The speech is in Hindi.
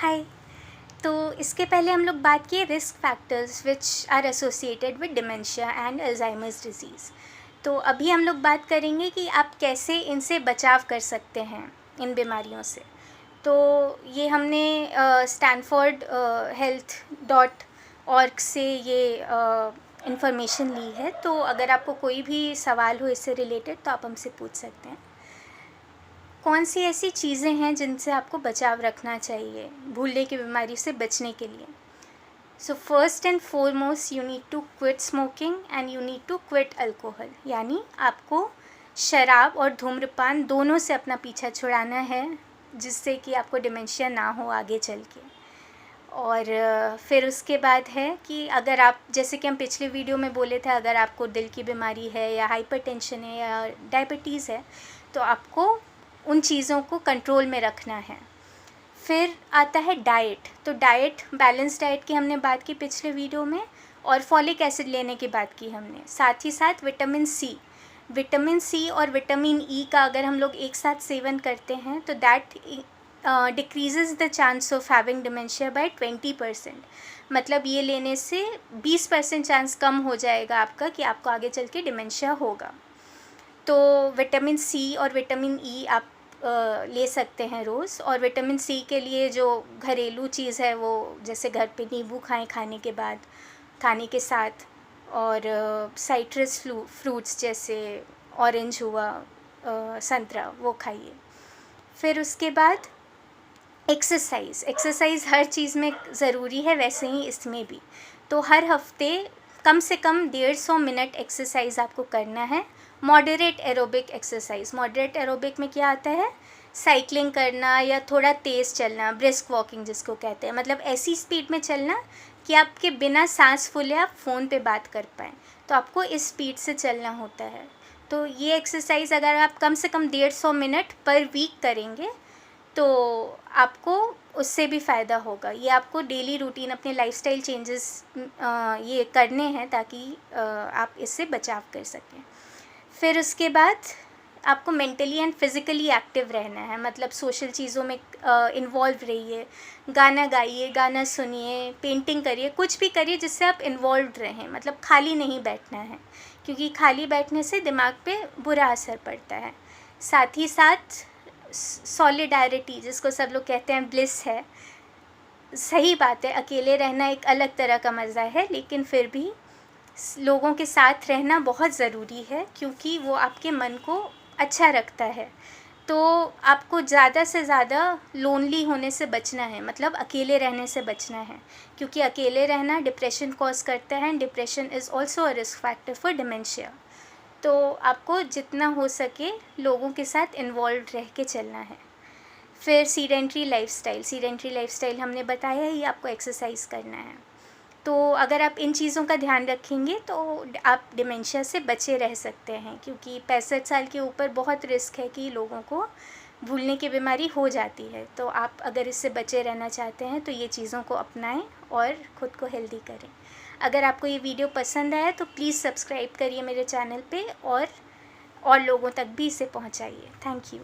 हाय। तो इसके पहले हम लोग बात किए risk factors which are associated with dementia and Alzheimer's disease. तो अभी हम लोग बात करेंगे कि आप कैसे इनसे बचाव कर सकते हैं, इन बीमारियों से। तो ये हमने स्टैनफोर्ड health.org से ये इंफॉर्मेशन ली है। तो अगर आपको कोई भी सवाल हो इससे रिलेटेड तो आप हमसे पूछ सकते हैं। कौन सी ऐसी चीज़ें हैं जिनसे आपको बचाव रखना चाहिए भूलने की बीमारी से बचने के लिए? So first and foremost you need to quit smoking and you need to quit alcohol. यानी आपको शराब और धूम्रपान दोनों से अपना पीछा छुड़ाना है, जिससे कि आपको डिमेंशिया ना हो आगे चल के। और फिर उसके बाद है कि अगर आप, जैसे कि हम पिछले वीडियो में बोले थे, अगर आपको दिल की बीमारी है या हाइपरटेंशन है या डायबिटीज़ है तो आपको उन चीज़ों को कंट्रोल में रखना है। फिर आता है डाइट। तो डाइट, बैलेंस डाइट की हमने बात की पिछले वीडियो में, और फॉलिक एसिड लेने की बात की हमने। साथ ही साथ विटामिन सी और विटामिन ई का अगर हम लोग एक साथ सेवन करते हैं तो that decreases the chance of having dementia by 20%। मतलब ये लेने से 20% चांस कम हो जाएगा आपका कि आपको आगे चल के डिमेंशिया होगा। तो विटामिन सी और विटामिन ई आप ले सकते हैं रोज़। और विटामिन सी के लिए जो घरेलू चीज़ है वो, जैसे घर पे नींबू खाएं खाने के बाद, खाने के साथ, और साइट्रस फ्रूट्स जैसे ऑरेंज हुआ, संतरा, वो खाइए। फिर उसके बाद एक्सरसाइज हर चीज़ में ज़रूरी है, वैसे ही इसमें भी। तो हर हफ्ते कम से कम 150 मिनट एक्सरसाइज आपको करना है। Moderate aerobic exercise, moderate aerobic में क्या आता है? साइकिलिंग करना या थोड़ा तेज़ चलना, ब्रिस्क वॉकिंग जिसको कहते हैं। मतलब ऐसी स्पीड में चलना कि आपके बिना सांस फूले आप फ़ोन पे बात कर पाएँ। तो आपको इस स्पीड से चलना होता है। तो ये एक्सरसाइज अगर आप कम से कम 150 मिनट पर वीक करेंगे तो आपको उससे भी फ़ायदा होगा। ये आपको डेली रूटीन, अपने लाइफस्टाइल चेंजेस ये करने हैं ताकि आप इससे बचाव कर सकें। फिर उसके बाद आपको मेंटली एंड फिज़िकली एक्टिव रहना है। मतलब सोशल चीज़ों में इन्वॉल्व रहिए, गाना गाइए, गाना सुनिए, पेंटिंग करिए, कुछ भी करिए जिससे आप इन्वॉल्व रहें। मतलब खाली नहीं बैठना है, क्योंकि खाली बैठने से दिमाग पे बुरा असर पड़ता है। साथ ही साथ सॉलिडारिटी, जिसको सब लोग कहते हैं ब्लिस है। सही बात है, अकेले रहना एक अलग तरह का मज़ा है, लेकिन फिर भी लोगों के साथ रहना बहुत ज़रूरी है, क्योंकि वो आपके मन को अच्छा रखता है। तो आपको ज़्यादा से ज़्यादा लोनली होने से बचना है, मतलब अकेले रहने से बचना है, क्योंकि अकेले रहना डिप्रेशन कॉज करता है, and depression is also a risk factor for dementia. तो आपको जितना हो सके लोगों के साथ इन्वॉल्व रह के चलना है। फिर सीडेंट्री लाइफस्टाइल हमने बताया ही, आपको एक्सरसाइज करना है। तो अगर आप इन चीज़ों का ध्यान रखेंगे तो आप डिमेंशिया से बचे रह सकते हैं, क्योंकि 65 साल के ऊपर बहुत रिस्क है कि लोगों को भूलने की बीमारी हो जाती है। तो आप अगर इससे बचे रहना चाहते हैं तो ये चीज़ों को अपनाएं और ख़ुद को हेल्दी करें। अगर आपको ये वीडियो पसंद आया तो प्लीज़ सब्सक्राइब करिए मेरे चैनल पे, और लोगों तक भी इसे पहुंचाइए। Thank you.